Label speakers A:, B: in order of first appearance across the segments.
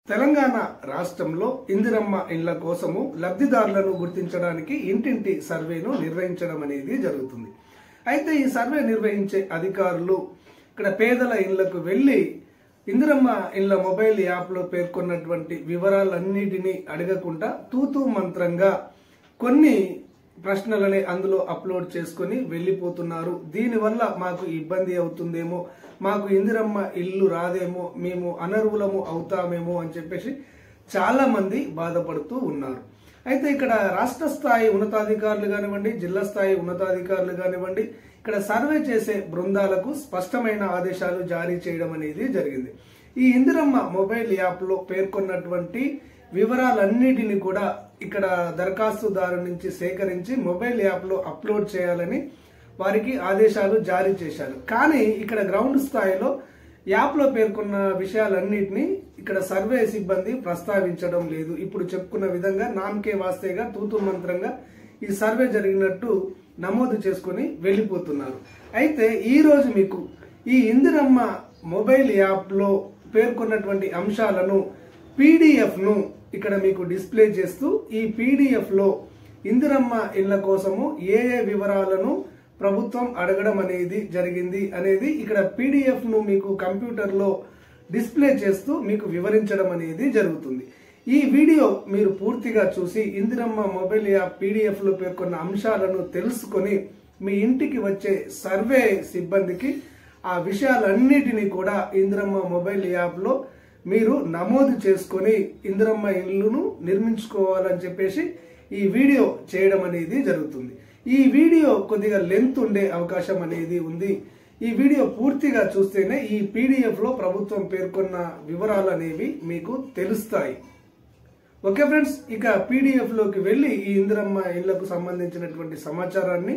A: తెలంగాణ రాష్ట్రంలో ఇందిరమ్మ ఇళ్ల కోసము లబ్ధిదారులను గుర్తించడానికి ఇంటింటి సర్వేను నిర్వహించడం అనేది జరుగుతుంది. అయితే ఈ సర్వే నిర్వహించే అధికారులు ఇక్కడ పేదల ఇళ్లకు వెళ్లి ఇందిరమ్మ ఇళ్ల మొబైల్ యాప్లో పేర్కొన్నటువంటి వివరాలన్నిటినీ అడగకుండా తూతూ మంత్రంగా కొన్ని ప్రశ్నలని అందులో అప్లోడ్ చేసుకుని వెళ్లిపోతున్నారు. దీనివల్ల మాకు ఇబ్బంది అవుతుందేమో, మాకు ఇందిరమ్మ ఇల్లు రాదేమో, మేము అనర్హులము అవుతామేమో అని చెప్పేసి చాలా మంది బాధపడుతూ ఉన్నారు. అయితే ఇక్కడ రాష్ట్ర స్థాయి ఉన్నతాధికారులు కానివ్వండి, జిల్లా స్థాయి ఉన్నతాధికారులు కానివ్వండి, ఇక్కడ సర్వే చేసే బృందాలకు స్పష్టమైన ఆదేశాలు జారీ చేయడం అనేది జరిగింది. ఈ ఇందిరమ్మ మొబైల్ యాప్ లో పేర్కొన్నటువంటి వివరాలన్నిటిని కూడా ఇక్కడ దరఖాస్తుదారు నుంచి సేకరించి మొబైల్ యాప్ లో అప్లోడ్ చేయాలని వారికి ఆదేశాలు జారీ చేశారు. కానీ ఇక్కడ గ్రౌండ్ స్థాయిలో యాప్ లో పేర్కొన్న విషయాలన్నింటినీ ఇక్కడ సర్వే సిబ్బంది ప్రస్తావించడం లేదు. ఇప్పుడు చెప్పుకున్న విధంగా నామకే వాస్తేగా తూతూ మంత్రంగా ఈ సర్వే జరిగినట్టు నమోదు చేసుకుని వెళ్లిపోతున్నారు. అయితే ఈ రోజు మీకు ఈ ఇందిరమ్మ మొబైల్ యాప్ లో పేర్కొన్నటువంటి అంశాలను పీడిఎఫ్ ను ఇక్కడ మీకు డిస్ప్లే చేస్తూ ఈ పీడిఎఫ్ లో ఇందిరమ్మ ఇళ్ల కోసము ఏ వివరాలను ప్రభుత్వం అడగడం అనేది జరిగింది అనేది ఇక్కడ పీడిఎఫ్ ను మీకు కంప్యూటర్ లో డిస్ప్లే చేస్తూ మీకు వివరించడం అనేది జరుగుతుంది. ఈ వీడియో మీరు పూర్తిగా చూసి ఇందిరమ్మ మొబైల్ యాప్ పీడిఎఫ్ లో పేర్కొన్న అంశాలను తెలుసుకొని మీ ఇంటికి వచ్చే సర్వే సిబ్బందికి ఆ విషయాలన్నిటినీ కూడా ఇందిరమ్మ మొబైల్ యాప్ లో మీరు నమోదు చేసుకొని ఇందిరమ్మ ఇల్లును నిర్మించుకోవాలని చెప్పేసి ఈ వీడియో చేయడం అనేది జరుగుతుంది. ఈ వీడియో కొద్దిగా లెంత్ ఉండే అవకాశం అనేది ఉంది. ఈ వీడియో పూర్తిగా చూస్తేనే ఈ పీడిఎఫ్ లో ప్రభుత్వం పేర్కొన్న వివరాలు అనేవి మీకు తెలుస్తాయి. ఓకే ఫ్రెండ్స్, ఇక పీడిఎఫ్ లోకి వెళ్లి ఈ ఇందిరమ్మ ఇళ్లకు సంబంధించినటువంటి సమాచారాన్ని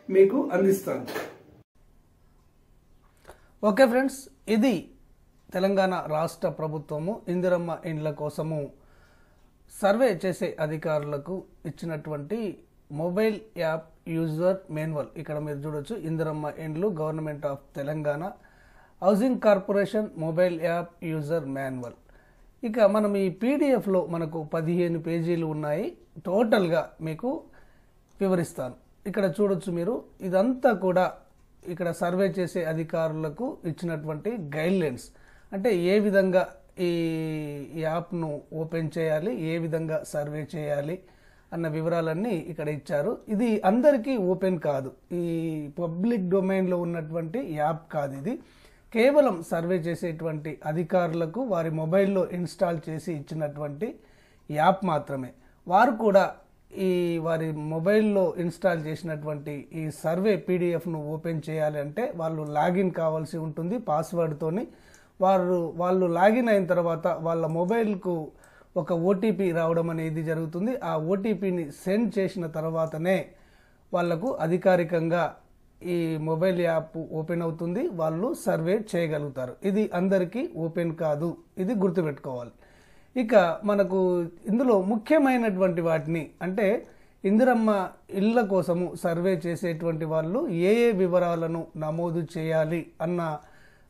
A: మీకు అందిస్తాను. ఓకే ఫ్రెండ్స్, ఇది తెలంగాణ రాష్ట్ర ప్రభుత్వము ఇందిరమ్మ ఇండ్ల కోసము సర్వే చేసే అధికారులకు ఇచ్చినటువంటి మొబైల్ యాప్ యూజర్ మాన్యువల్. ఇక్కడ మీరు చూడొచ్చు, ఇందిరమ్మ ఇండ్లు government of Telangana housing corporation mobile app user manual. ఇక మనం ఈ పీడిఎఫ్ లో మనకు 15 పేజీలు ఉన్నాయి. టోటల్ గా మీకు వివరిస్తాను. ఇక్కడ చూడొచ్చు మీరు, ఇదంతా కూడా ఇక్కడ సర్వే చేసే అధికారులకు ఇచ్చినటువంటి గైడ్ లైన్స్. అంటే ఏ విధంగా ఈ యాప్ను ఓపెన్ చేయాలి, ఏ విధంగా సర్వే చేయాలి అన్న వివరాలన్నీ ఇక్కడ ఇచ్చారు. ఇది అందరికీ ఓపెన్ కాదు, ఈ పబ్లిక్ డొమైన్లో ఉన్నటువంటి యాప్ కాదు. ఇది కేవలం సర్వే చేసేటువంటి అధికారులకు వారి మొబైల్లో ఇన్స్టాల్ చేసి ఇచ్చినటువంటి యాప్ మాత్రమే. వారు కూడా ఈ వారి మొబైల్లో ఇన్స్టాల్ చేసినటువంటి ఈ సర్వే పీడిఎఫ్ను ఓపెన్ చేయాలి అంటే వాళ్ళు లాగిన్ కావాల్సి ఉంటుంది పాస్వర్డ్తోని. వాళ్ళు లాగిన్ అయిన తర్వాత వాళ్ళ మొబైల్కు ఒక ఓటీపీ రావడం అనేది జరుగుతుంది. ఆ ఓటీపీని సెండ్ చేసిన తర్వాతనే వాళ్లకు అధికారికంగా ఈ మొబైల్ యాప్ ఓపెన్ అవుతుంది, వాళ్ళు సర్వే చేయగలుగుతారు. ఇది అందరికీ ఓపెన్ కాదు, ఇది గుర్తుపెట్టుకోవాలి. ఇక మనకు ఇందులో ముఖ్యమైనటువంటి వాటిని, అంటే ఇందిరమ్మ ఇళ్ల కోసము సర్వే చేసేటువంటి వాళ్ళు ఏ వివరాలను నమోదు చేయాలి అన్న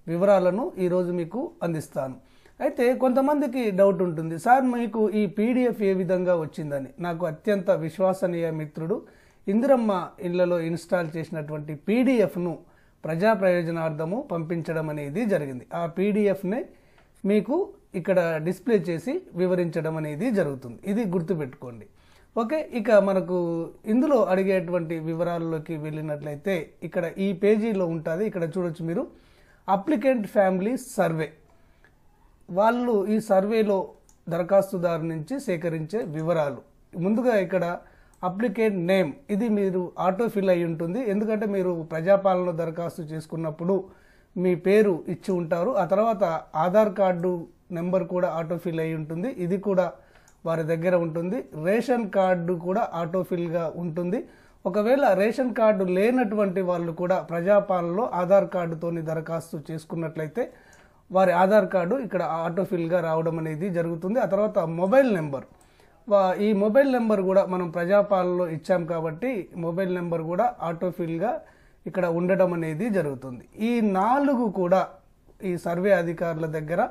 A: వివరాలను ఈరోజు మీకు అందిస్తాను. అయితే కొంతమందికి డౌట్ ఉంటుంది, సార్ మీకు ఈ పీడిఎఫ్ ఏ విధంగా వచ్చిందని. నాకు అత్యంత విశ్వసనీయ మిత్రుడు ఇందిరమ్మ ఇళ్లలో ఇన్స్టాల్ చేసినటువంటి పీడిఎఫ్ను ప్రజా ప్రయోజనార్థము పంపించడం అనేది జరిగింది. ఆ పీడిఎఫ్నే మీకు ఇక్కడ డిస్ప్లే చేసి వివరించడం అనేది జరుగుతుంది. ఇది గుర్తుపెట్టుకోండి. ఓకే, ఇక మనకు ఇందులో అడిగేటువంటి వివరాల్లోకి వెళ్ళినట్లయితే ఇక్కడ ఈ పేజీలో ఉంటుంది. ఇక్కడ చూడొచ్చు మీరు, అప్లికెంట్ ఫ్యామిలీ సర్వే. వాళ్ళు ఈ సర్వేలో దరఖాస్తుదారు నుంచి సేకరించే వివరాలు. ముందుగా ఇక్కడ అప్లికెంట్ నేమ్, ఇది మీరు ఆటో ఫిల్ అయి ఉంటుంది. ఎందుకంటే మీరు ప్రజాపాలన దరఖాస్తు చేసుకున్నప్పుడు మీ పేరు ఇచ్చి ఉంటారు. ఆ తర్వాత ఆధార్ కార్డు నెంబర్ కూడా ఆటో ఫిల్ అయి ఉంటుంది, ఇది కూడా వారి దగ్గర ఉంటుంది. రేషన్ కార్డు కూడా ఆటో ఫిల్గా ఉంటుంది. ఒకవేళ రేషన్ కార్డు లేనటువంటి వాళ్ళు కూడా ప్రజాపాలనలో ఆధార్ కార్డుతోని దరఖాస్తు చేసుకున్నట్లయితే వారి ఆధార్ కార్డు ఇక్కడ ఆటోఫిల్గా రావడం అనేది జరుగుతుంది. ఆ తర్వాత మొబైల్ నెంబర్, ఈ మొబైల్ నెంబర్ కూడా మనం ప్రజాపాలనలో ఇచ్చాం కాబట్టి మొబైల్ నెంబర్ కూడా ఆటోఫిల్గా ఇక్కడ ఉండడం అనేది జరుగుతుంది. ఈ 4 కూడా ఈ సర్వే అధికారుల దగ్గర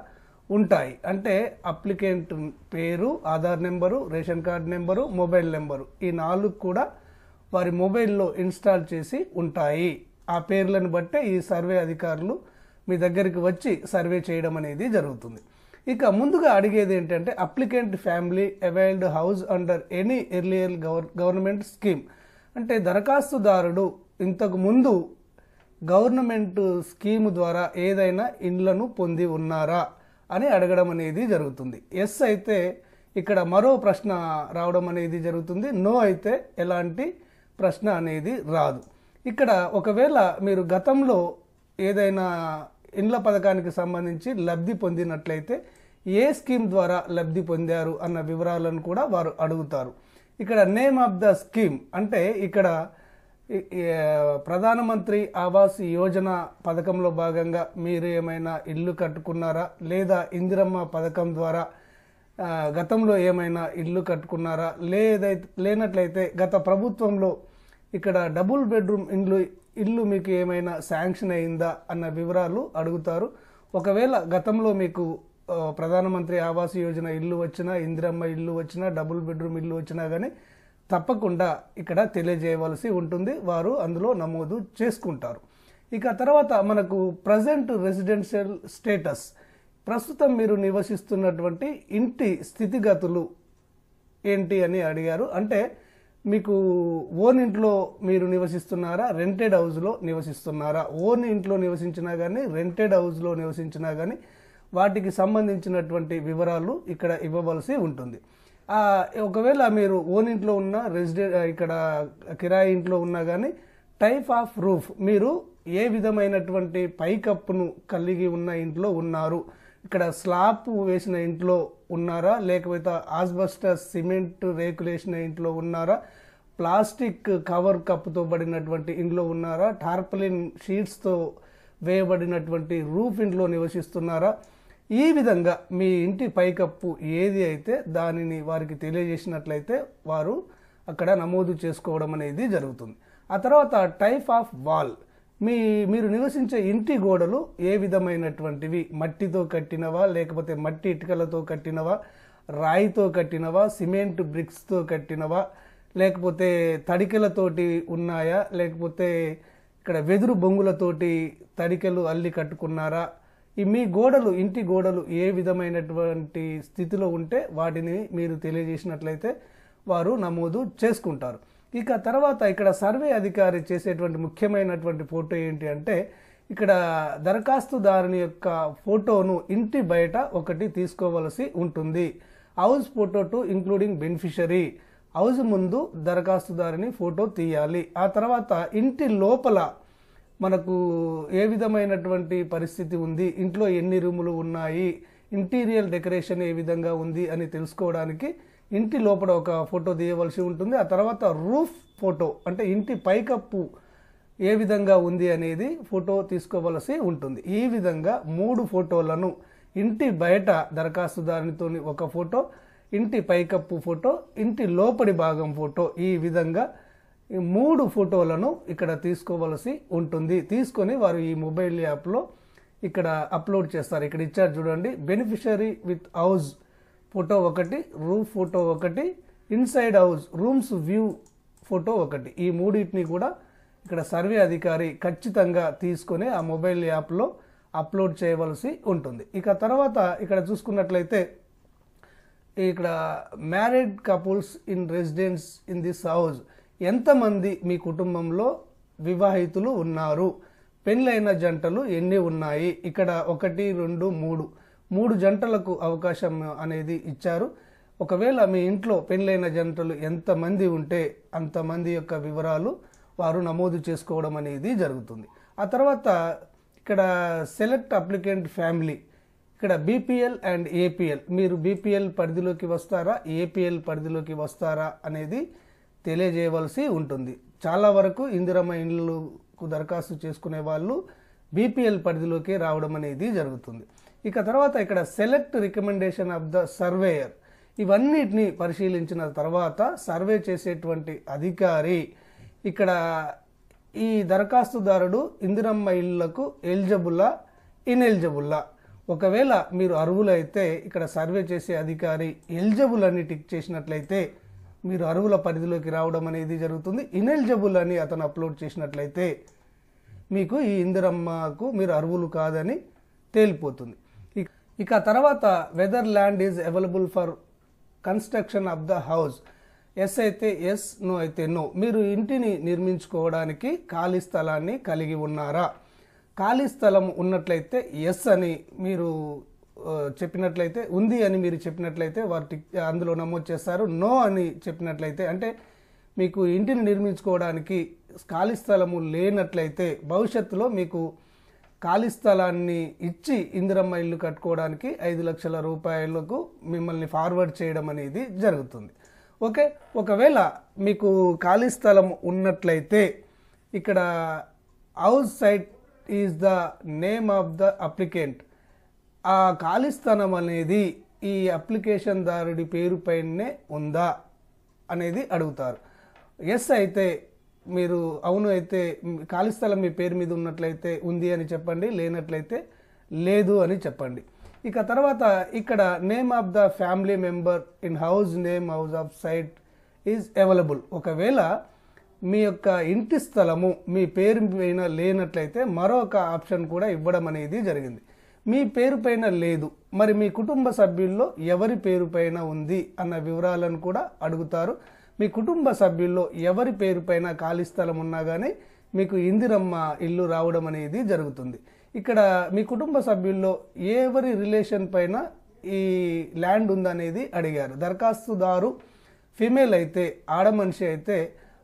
A: ఉంటాయి. అంటే అప్లికెంట్ పేరు, Aadhaar number, ration card number, mobile number, ఈ 4 కూడా వారి మొబైల్లో ఇన్స్టాల్ చేసి ఉంటాయి. ఆ పేర్లను బట్టే ఈ సర్వే అధికారులు మీ దగ్గరికి వచ్చి సర్వే చేయడం అనేది జరుగుతుంది. ఇక ముందుగా అడిగేది ఏంటంటే applicant family availed house under any earlier government scheme. అంటే దరఖాస్తుదారుడు ఇంతకు ముందు గవర్నమెంట్ స్కీము ద్వారా ఏదైనా ఇండ్లను పొంది ఉన్నారా అని అడగడం అనేది జరుగుతుంది. ఎస్ అయితే ఇక్కడ మరో ప్రశ్న రావడం అనేది జరుగుతుంది. నో అయితే ఎలాంటి ప్రశ్న అనేది రాదు. ఇక్కడ ఒకవేళ మీరు గతంలో ఏదైనా ఇండ్ల పథకానికి సంబంధించి లబ్ధి పొందినట్లయితే ఏ స్కీమ్ ద్వారా లబ్ధి పొందారు అన్న వివరాలను కూడా వారు అడుగుతారు. ఇక్కడ నేమ్ ఆఫ్ ద స్కీమ్ అంటే ఇక్కడ ప్రధానమంత్రి ఆవాస్ యోజన పథకంలో భాగంగా మీరు ఏమైనా ఇల్లు కట్టుకున్నారా, లేదా ఇందిరమ్మ పథకం ద్వారా గతంలో ఏమైనా ఇల్లు కట్టుకున్నారా, లేనట్లయితే గత ప్రభుత్వంలో ఇక్కడ డబుల్ బెడ్రూమ్ ఇల్లు మీకు ఏమైనా శాంక్షన్ అయిందా అన్న వివరాలు అడుగుతారు. ఒకవేళ గతంలో మీకు ప్రధానమంత్రి ఆవాస్ యోజన ఇల్లు వచ్చినా, ఇందిరమ్మ ఇల్లు వచ్చినా, డబుల్ బెడ్రూమ్ ఇల్లు వచ్చినా కానీ తప్పకుండా ఇక్కడ తెలియజేయవలసి ఉంటుంది. వారు అందులో నమోదు చేసుకుంటారు. ఇక తర్వాత మనకు ప్రజెంట్ రెసిడెన్షియల్ స్టేటస్, ప్రస్తుతం మీరు నివసిస్తున్నటువంటి ఇంటి స్థితిగతులు ఏంటి అని అడిగారు. అంటే మీకు ఓన్ ఇంట్లో మీరు నివసిస్తున్నారా, రెంటెడ్ హౌస్లో నివసిస్తున్నారా? ఓన్ ఇంట్లో నివసించినా కానీ, రెంటెడ్ హౌస్లో నివసించినా కానీ వాటికి సంబంధించినటువంటి వివరాలు ఇక్కడ ఇవ్వవలసి ఉంటుంది. ఒకవేళ మీరు ఓన్ ఇంట్లో ఉన్న ఇక్కడ కిరాయి ఇంట్లో ఉన్నా కానీ టైప్ ఆఫ్ రూఫ్, మీరు ఏ విధమైనటువంటి పైకప్పును కలిగి ఉన్న ఇంట్లో ఉన్నారు, ఇక్కడ స్లాబ్ వేసిన ఇంట్లో ఉన్నారా, లేకపోతే ఆస్బెస్టాస్ సిమెంట్ రేకులేసిన ఇంట్లో ఉన్నారా, ప్లాస్టిక్ కవర్ కప్పుతో పడినటువంటి ఇంట్లో ఉన్నారా, టార్పలిన్ షీట్స్తో వేయబడినటువంటి రూఫ్ ఇంట్లో నివసిస్తున్నారా, ఈ విధంగా మీ ఇంటి పైకప్పు ఏది అయితే దానిని వారికి తెలియజేసినట్లయితే వారు అక్కడ నమోదు చేసుకోవడం అనేది జరుగుతుంది. ఆ తర్వాత టైప్ ఆఫ్ వాల్, మీరు నివసించే ఇంటి గోడలు ఏ విధమైనటువంటివి, మట్టితో కట్టినవా, లేకపోతే మట్టి ఇటుకలతో కట్టినవా, రాయితో కట్టినవా, సిమెంట్ బ్రిక్స్తో కట్టినవా, లేకపోతే తడికెలతోటి ఉన్నాయా, లేకపోతే ఇక్కడ వెదురు బొంగులతోటి తడికెలు అల్లి కట్టుకున్నారా, మీ గోడలు, ఇంటి గోడలు ఏ విధమైనటువంటి స్థితిలో ఉంటే వాటిని మీరు తెలియజేసినట్లయితే వారు నమోదు చేసుకుంటారు. ఇక తర్వాత ఇక్కడ సర్వే అధికారి చేసేటువంటి ముఖ్యమైనటువంటి ఫోటో ఏంటి అంటే ఇక్కడ దరఖాస్తుదారుని యొక్క ఫోటోను ఇంటి బయట ఒకటి తీసుకోవలసి ఉంటుంది. House photo to including beneficiary, house ముందు దరఖాస్తుదారుని ఫోటో తీయాలి. ఆ తర్వాత ఇంటి లోపల మనకు ఏ విధమైనటువంటి పరిస్థితి ఉంది, ఇంట్లో ఎన్ని రూములు ఉన్నాయి, ఇంటీరియర్ డెకరేషన్ ఏ విధంగా ఉంది అని తెలుసుకోవడానికి ఇంటి లోపల ఒక ఫోటో తీయవలసి ఉంటుంది. ఆ తర్వాత రూఫ్ ఫోటో అంటే ఇంటి పైకప్పు ఏ విధంగా ఉంది అనేది ఫోటో తీసుకోవలసి ఉంటుంది. ఈ విధంగా 3 ఫోటోలను, ఇంటి బయట దరఖాస్తుదారునితో ఒక ఫోటో, ఇంటి పైకప్పు ఫోటో, ఇంటి లోపలి భాగం ఫోటో, ఈ విధంగా 3 ఫోటోలను ఇక్కడ తీసుకోవలసి ఉంటుంది. తీసుకొని వారు ఈ మొబైల్ యాప్లో ఇక్కడ అప్లోడ్ చేస్తారు. ఇక్కడ ఇచ్చారు చూడండి, బెనిఫిషరీ విత్ హౌస్ ఫోటో ఒకటి, రూఫ్ ఫోటో ఒకటి, inside house rooms view photo ఒకటి. ఈ 3టిని కూడా ఇక్కడ సర్వే అధికారి ఖచ్చితంగా తీసుకొని ఆ మొబైల్ యాప్లో అప్లోడ్ చేయవలసి ఉంటుంది. ఇక తర్వాత ఇక్కడ చూసుకున్నట్లయితే ఇక్కడ married couples in residence in this house, ఎంతమంది మీ కుటుంబంలో వివాహితులు ఉన్నారు, పెళ్ళైన జంటలు ఎన్ని ఉన్నాయి, ఇక్కడ 1, 2, 3 జంటలకు అవకాశం అనేది ఇచ్చారు. ఒకవేళ మీ ఇంట్లో పెళ్ళైన జంటలు ఎంతమంది ఉంటే అంతమంది యొక్క వివరాలు వారు నమోదు చేసుకోవడం అనేది జరుగుతుంది. ఆ తర్వాత ఇక్కడ సెలెక్ట్ అప్లికెంట్ ఫ్యామిలీ, ఇక్కడ బీపీఎల్ అండ్ ఏపీఎల్, మీరు బీపీఎల్ పరిధిలోకి వస్తారా, ఏపీఎల్ పరిధిలోకి వస్తారా అనేది తెలియజేయవలసి ఉంటుంది. చాలా వరకు ఇందిరమ్మ ఇండ్లకు దరఖాస్తు చేసుకునే వాళ్ళు బీపీఎల్ పరిధిలోకి రావడం అనేది జరుగుతుంది. ఇక తర్వాత ఇక్కడ select recommendation of the surveyor, ఇవన్నిటిని పరిశీలించిన తర్వాత సర్వే చేసేటువంటి అధికారి ఇక్కడ ఈ దరఖాస్తుదారుడు ఇందిరమ్మ ఇళ్లకు ఎలిజిబుల్లా ఇన్ఎలిజిబుల్లా, ఒకవేళ మీరు అర్హులైతే ఇక్కడ సర్వే చేసే అధికారి ఎలిజిబుల్ అని టిక్ చేసినట్లయితే మీరు అర్హుల పరిధిలోకి రావడం అనేది జరుగుతుంది. ఇనెలిజిబుల్ అని అతను అప్లోడ్ చేసినట్లయితే మీకు ఈ ఇందిరమ్మకు మీరు అర్హులు కాదని తేలిపోతుంది. ఇక తర్వాత whether land is available for construction of the house. Yes అయితే ఎస్, నో అయితే నో. మీరు ఇంటిని నిర్మించుకోవడానికి ఖాళీ స్థలాన్ని కలిగి ఉన్నారా? ఖాళీ స్థలం ఉన్నట్లయితే ఎస్ అని మీరు చెప్పినట్లయితే, ఉంది అని మీరు చెప్పినట్లయితే వారు అందులో నమోదు చేస్తారు. నో అని చెప్పినట్లయితే అంటే మీకు ఇంటిని నిర్మించుకోవడానికి ఖాళీ స్థలము లేనట్లయితే భవిష్యత్తులో మీకు ఖాళీ స్థలాన్ని ఇచ్చి ఇందిరమ్మ ఇల్లు కట్టుకోవడానికి 5 లక్షల రూపాయలకు మిమ్మల్ని ఫార్వర్డ్ చేయడం అనేది జరుగుతుంది. ఓకే, ఒకవేళ మీకు ఖాళీ స్థలం ఉన్నట్లయితే ఇక్కడ house site is the name of the applicant. ఆ ఖాళీ స్థలం అనేది ఈ అప్లికేషన్ దారుడి పేరు పైనే ఉందా అనేది అడుగుతారు. ఎస్ అయితే మీరు అవును అయితే ఖాళీ స్థలం మీ పేరు మీద ఉన్నట్లయితే ఉంది అని చెప్పండి, లేనట్లయితే లేదు అని చెప్పండి. ఇక తర్వాత ఇక్కడ name of the family member in house name house of site is available. ఒకవేళ మీ యొక్క ఇంటి స్థలము మీ పేరు పైన లేనట్లయితే మరొక ఆప్షన్ కూడా ఇవ్వడం అనేది జరిగింది. మీ పేరు పైన లేదు, మరి మీ కుటుంబ సభ్యుల్లో ఎవరి పేరు పైన ఉంది అన్న వివరాలను కూడా అడుగుతారు. మీ కుటుంబ సభ్యుల్లో ఎవరి పేరు పైన ఖాళీ స్థలం ఉన్నా కానీ మీకు ఇందిరమ్మ ఇల్లు రావడం అనేది జరుగుతుంది. ఇక్కడ మీ కుటుంబ సభ్యుల్లో ఎవరి రిలేషన్ పైన ఈ ల్యాండ్ ఉందనేది అడిగారు. దరఖాస్తుదారు ఫీమేల్ అయితే, ఆడ మనిషి అయితే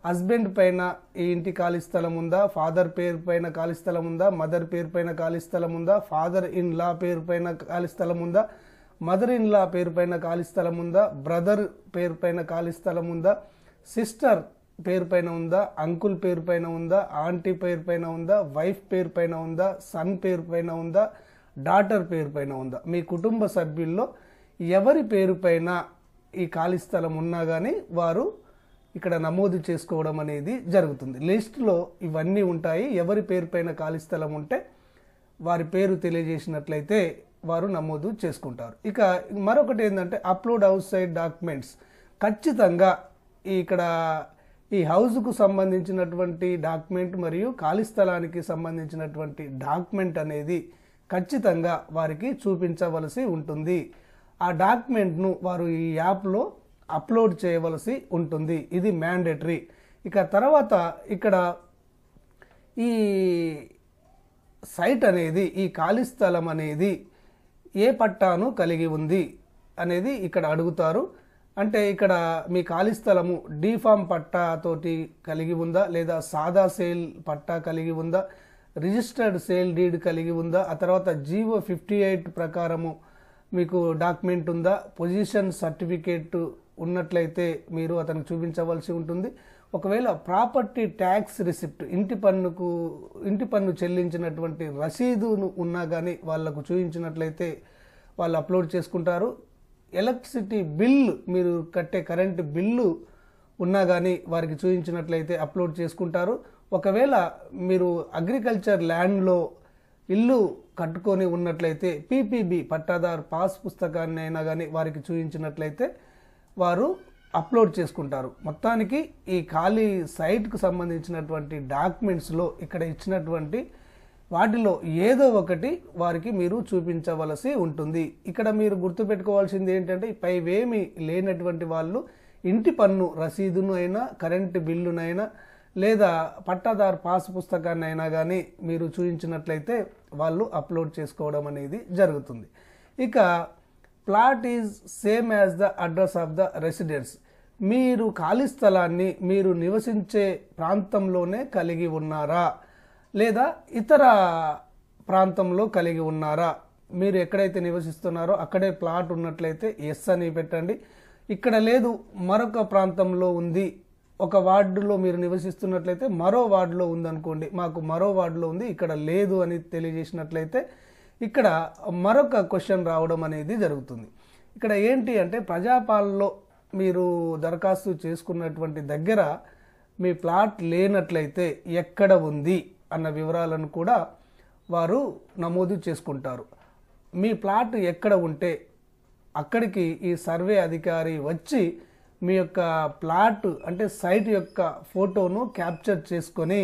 A: హస్బెండ్ పైన ఈ ఇంటి ఖాళీ స్థలం ఉందా, ఫాదర్ పేరు పైన ఖాళీ స్థలం ఉందా, మదర్ పేరు పైన ఖాళీ స్థలం ఉందా, ఫాదర్ ఇన్ లా పేరు పైన ఖాళీ స్థలం ఉందా, మదర్ ఇన్ లా పేరు పైన ఖాళీ స్థలం ఉందా, బ్రదర్ పేరు పైన ఖాళీ స్థలం ఉందా, సిస్టర్ పేరు పైన ఉందా, అంకుల్ పేరు పైన ఉందా, ఆంటీ పేరు పైన ఉందా, వైఫ్ పేరు పైన ఉందా, సన్ పేరు పైన ఉందా, డాటర్ పేరు పైన ఉందా. మీ కుటుంబ సభ్యుల్లో ఎవరి పేరు పైన ఈ ఖాళీ స్థలం ఉన్నా కానీ వారు ఇక్కడ నమోదు చేసుకోవడం అనేది జరుగుతుంది. లిస్టులో ఇవన్నీ ఉంటాయి. ఎవరి పేరు పైన ఖాళీ స్థలం ఉంటే వారి పేరు తెలియజేసినట్లయితే వారు నమోదు చేసుకుంటారు. ఇక మరొకటి ఏంటంటే అప్లోడ్ హౌస్ సైడ్ డాక్యుమెంట్స్. ఖచ్చితంగా ఇక్కడ ఈ హౌస్కు సంబంధించినటువంటి డాక్యుమెంట్ మరియు ఖాళీ స్థలానికి సంబంధించినటువంటి డాక్యుమెంట్ అనేది ఖచ్చితంగా వారికి చూపించవలసి ఉంటుంది. ఆ డాక్యుమెంట్ను వారు ఈ యాప్లో అప్లోడ్ చేయవలసి ఉంటుంది. ఇది మ్యాండేటరీ. ఇక తర్వాత ఇక్కడ ఈ సైట్ అనేది, ఈ ఖాళీ స్థలం అనేది ఏ పట్టాను కలిగి ఉంది అనేది ఇక్కడ అడుగుతారు. అంటే ఇక్కడ మీ ఖాళీ స్థలము డీఫామ్ పట్టాతోటి కలిగి ఉందా, లేదా సాదా సేల్ పట్టా కలిగి ఉందా, రిజిస్టర్డ్ సేల్ డీడ్ కలిగి ఉందా, ఆ తర్వాత జీవో 58 ప్రకారము మీకు డాక్యుమెంట్ ఉందా, పొజిషన్ సర్టిఫికేట్ ఉన్నట్లయితే మీరు అతనికి చూపించవలసి ఉంటుంది. ఒకవేళ ప్రాపర్టీ ట్యాక్స్ రిసిప్ట్, ఇంటి పన్ను చెల్లించినటువంటి రసీదును ఉన్నా కానీ వాళ్లకు చూపించినట్లయితే వాళ్ళు అప్లోడ్ చేసుకుంటారు. ఎలక్ట్రిసిటీ బిల్లు, మీరు కట్టే కరెంటు బిల్లు ఉన్నా కానీ వారికి చూపించినట్లయితే అప్లోడ్ చేసుకుంటారు. ఒకవేళ మీరు అగ్రికల్చర్ ల్యాండ్లో ఇల్లు కట్టుకొని ఉన్నట్లయితే పీపీబీ పట్టాదారు పాస్ పుస్తకాన్ని అయినా కానీ వారికి చూపించినట్లయితే వారు అప్లోడ్ చేసుకుంటారు. మొత్తానికి ఈ ఖాళీ సైట్కు సంబంధించినటువంటి డాక్యుమెంట్స్లో ఇక్కడ ఇచ్చినటువంటి వాటిలో ఏదో ఒకటి వారికి మీరు చూపించవలసి ఉంటుంది. ఇక్కడ మీరు గుర్తుపెట్టుకోవాల్సింది ఏంటంటే పైవేమి లేనటువంటి వాళ్ళు ఇంటి పన్ను రసీదును అయినా, కరెంటు బిల్లునైనా, లేదా పట్టాదారు పాస్ పుస్తకాన్ని అయినా కానీ మీరు చూపించినట్లయితే వాళ్ళు అప్లోడ్ చేసుకోవడం అనేది జరుగుతుంది. ఇక plot is same as the address of the residence. మీరు ఖాళీ స్థలాన్ని మీరు నివసించే ప్రాంతంలోనే కలిగి ఉన్నారా, లేదా ఇతర ప్రాంతంలో కలిగి ఉన్నారా? మీరు ఎక్కడైతే నివసిస్తున్నారో అక్కడే ప్లాట్ ఉన్నట్లయితే ఎస్ అని పెట్టండి. ఇక్కడ లేదు, మరొక ప్రాంతంలో ఉంది, ఒక వార్డులో మీరు నివసిస్తున్నట్లయితే మరో వార్డులో ఉందనుకోండి, మాకు మరో వార్డులో ఉంది, ఇక్కడ లేదు అని తెలియజేసినట్లయితే ఇక్కడ మరొక క్వశ్చన్ రావడం అనేది జరుగుతుంది. ఇక్కడ ఏంటి అంటే ప్రజాపాలనలో మీరు దరఖాస్తు చేసుకున్నటువంటి దగ్గర మీ ప్లాట్ లేనట్లయితే ఎక్కడ ఉంది అన్న వివరాలను కూడా వారు నమోదు చేసుకుంటారు. మీ ప్లాట్ ఎక్కడ ఉంటే అక్కడికి ఈ సర్వే అధికారి వచ్చి మీ యొక్క ప్లాట్ అంటే సైట్ యొక్క ఫోటోను క్యాప్చర్ చేసుకొని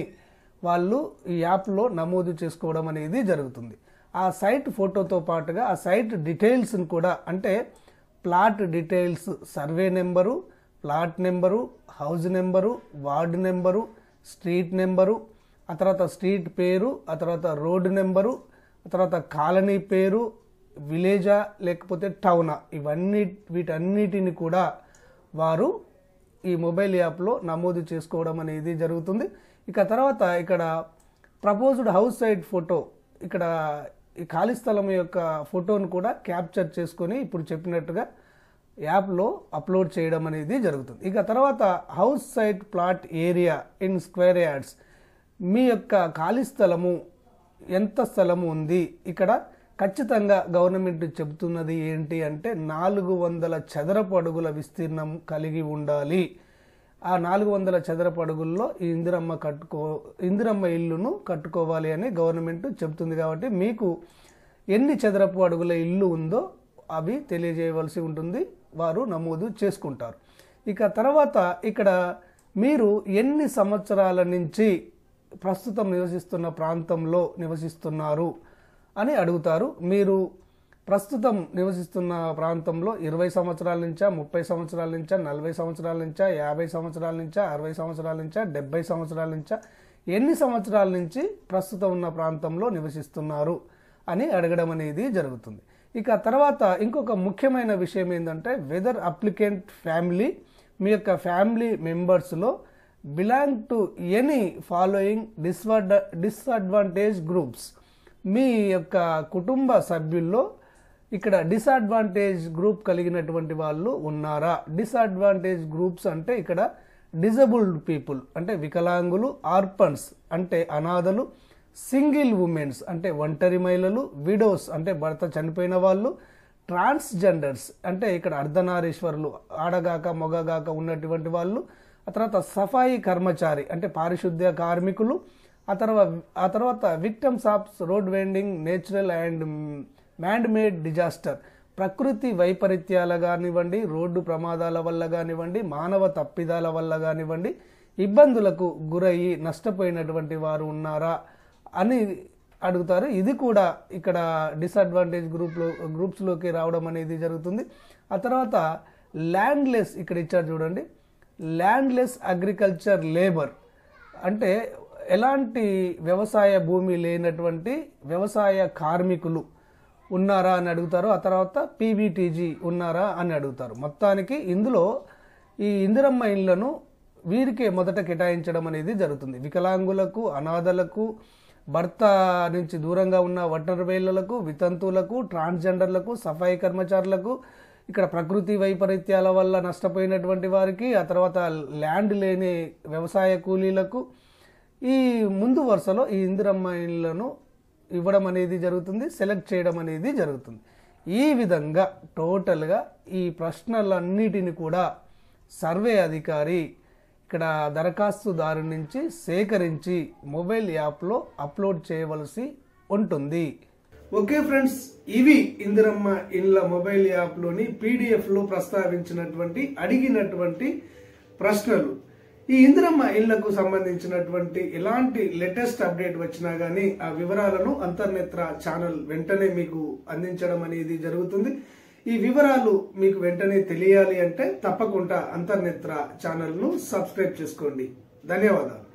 A: వాళ్ళు ఈ యాప్లో నమోదు చేసుకోవడం అనేది జరుగుతుంది. ఆ సైట్ ఫోటోతో పాటుగా ఆ సైట్ డీటెయిల్స్ని కూడా అంటే plot details, survey number, plot number, house number, ward number, street number, ఆ తర్వాత స్ట్రీట్ పేరు, ఆ తర్వాత రోడ్డు నెంబరు, ఆ తర్వాత కాలనీ పేరు, విలేజా లేకపోతే టౌనా, వీటన్నిటిని కూడా వారు ఈ మొబైల్ యాప్లో నమోదు చేసుకోవడం అనేది జరుగుతుంది. ఇక తర్వాత ఇక్కడ ప్రపోజ్డ్ హౌస్ సైట్ ఫోటో, ఇక్కడ ఈ ఖాళీ స్థలం యొక్క ఫోటోను కూడా క్యాప్చర్ చేసుకొని ఇప్పుడు చెప్పినట్టుగా యాప్లో అప్లోడ్ చేయడం అనేది జరుగుతుంది. ఇక తర్వాత house site plot area in square yards, మీ యొక్క ఖాళీ స్థలము ఎంత స్థలము ఉంది, ఇక్కడ ఖచ్చితంగా గవర్నమెంట్ చెబుతున్నది ఏంటి అంటే 400 చదరపు అడుగుల విస్తీర్ణం కలిగి ఉండాలి. ఆ 400 చదరపు అడుగుల్లో ఈ ఇందిరమ్మ ఇల్లును కట్టుకోవాలి అని గవర్నమెంట్ చెబుతుంది. కాబట్టి మీకు ఎన్ని చదరపు అడుగుల ఇల్లు ఉందో అవి తెలియజేయవలసి ఉంటుంది, వారు నమోదు చేసుకుంటారు. ఇక తర్వాత ఇక్కడ మీరు ఎన్ని సంవత్సరాల నుంచి ప్రస్తుతం నివసిస్తున్న ప్రాంతంలో నివసిస్తున్నారు అని అడుగుతారు. మీరు ప్రస్తుతం నివసిస్తున్న ప్రాంతంలో 20 సంవత్సరాల నుంచా, 30 సంవత్సరాల నుంచా, 40 సంవత్సరాల నుంచా, 50 సంవత్సరాల నుంచా, 60 సంవత్సరాల నుంచా, 70 సంవత్సరాల నుంచా, ఎన్ని సంవత్సరాల నుంచి ప్రస్తుతం ఉన్న ప్రాంతంలో నివసిస్తున్నారు అని అడగడం అనేది జరుగుతుంది. ఇక తర్వాత ఇంకొక ముఖ్యమైన విషయం ఏంటంటే వెదర్ అప్లికెంట్ ఫ్యామిలీ, మీ యొక్క ఫ్యామిలీ మెంబర్స్లో belong to any following disadvantage groups, మీ యొక్క కుటుంబ సభ్యుల్లో ఇక్కడ డిసడ్వాంటేజ్ గ్రూప్ కలిగినటువంటి వాళ్ళు ఉన్నారా. డిసడ్వాంటేజ్ గ్రూప్స్ అంటే ఇక్కడ డిజబుల్డ్ పీపుల్ అంటే వికలాంగులు, ఆర్పన్స్ అంటే అనాథలు, సింగిల్ ఉమెన్స్ అంటే ఒంటరి మహిళలు, విడోస్ అంటే భర్త చనిపోయిన వాళ్ళు, ట్రాన్స్జెండర్స్ అంటే ఇక్కడ అర్ధనారీశ్వరులు, ఆడగాక మొగగాక ఉన్నటువంటి వాళ్ళు, ఆ తర్వాత సఫాయి కర్మచారి అంటే పారిశుద్ధ్య కార్మికులు, ఆ తర్వాత victims of road vending, natural and man made disaster, ప్రకృతి వైపరీత్యాల కానివ్వండి, రోడ్డు ప్రమాదాల వల్ల కానివ్వండి, మానవ తప్పిదాల వల్ల కానివ్వండి, ఇబ్బందులకు గురయ్యి నష్టపోయినటువంటి వారు ఉన్నారా అని అడుగుతారు. ఇది కూడా ఇక్కడ డిసడ్వాంటేజ్ గ్రూప్స్లోకి రావడం అనేది జరుగుతుంది. ఆ తర్వాత ల్యాండ్లెస్, ఇక్కడ ఇచ్చారు చూడండి, ల్యాండ్లెస్ అగ్రికల్చర్ లేబర్ అంటే ఎలాంటి వ్యవసాయ భూమి లేనటువంటి వ్యవసాయ కార్మికులు ఉన్నారా అని అడుగుతారు. ఆ తర్వాత పీబీటీజీ ఉన్నారా అని అడుగుతారు. మొత్తానికి ఇందులో ఈ ఇందిరమ్మ ఇళ్లను వీరికే మొదట కేటాయించడం అనేది జరుగుతుంది. వికలాంగులకు, అనాథలకు, భర్త నుంచి దూరంగా ఉన్న ఒంటరి మహిళలకు, వితంతువులకు, ట్రాన్స్జెండర్లకు, సఫాయి కర్మచారులకు, ఇక్కడ ప్రకృతి వైపరీత్యాల వల్ల నష్టపోయినటువంటి వారికి, ఆ తర్వాత ల్యాండ్ లేని వ్యవసాయ కూలీలకు ఈ ముందు వరుసలో ఈ ఇందిరమ్మ ఇళ్లను ఇవ్వడం అనేది జరుగుతుంది, సెలెక్ట్ చేయడం అనేది జరుగుతుంది. ఈ విధంగా టోటల్గా ఈ ప్రశ్నలన్నిటిని కూడా సర్వే అధికారి ఇక్కడ దరఖాస్తుదారు నుంచి సేకరించి మొబైల్ యాప్లో అప్లోడ్ చేయవలసి ఉంటుంది. ఓకే ఫ్రెండ్స్, ఇవి ఇందిరమ్మ ఇళ్ల మొబైల్ యాప్లోని పీడిఎఫ్లో ప్రస్తావించినటువంటి అడిగినటువంటి ప్రశ్నలు. ఈ ఇందిరమ్మ ఇళ్లకు సంబంధించినటువంటి ఎలాంటి లేటెస్ట్ అప్డేట్ వచ్చినా గానీ ఆ వివరాలను అంతర్నేత్ర ఛానల్ వెంటనే మీకు అందించడం అనేది జరుగుతుంది. ఈ వివరాలు మీకు వెంటనే తెలియాలి అంటే తప్పకుండా అంతర్నేత్ర ఛానల్ను సబ్స్క్రైబ్ చేసుకోండి. ధన్యవాదాలు.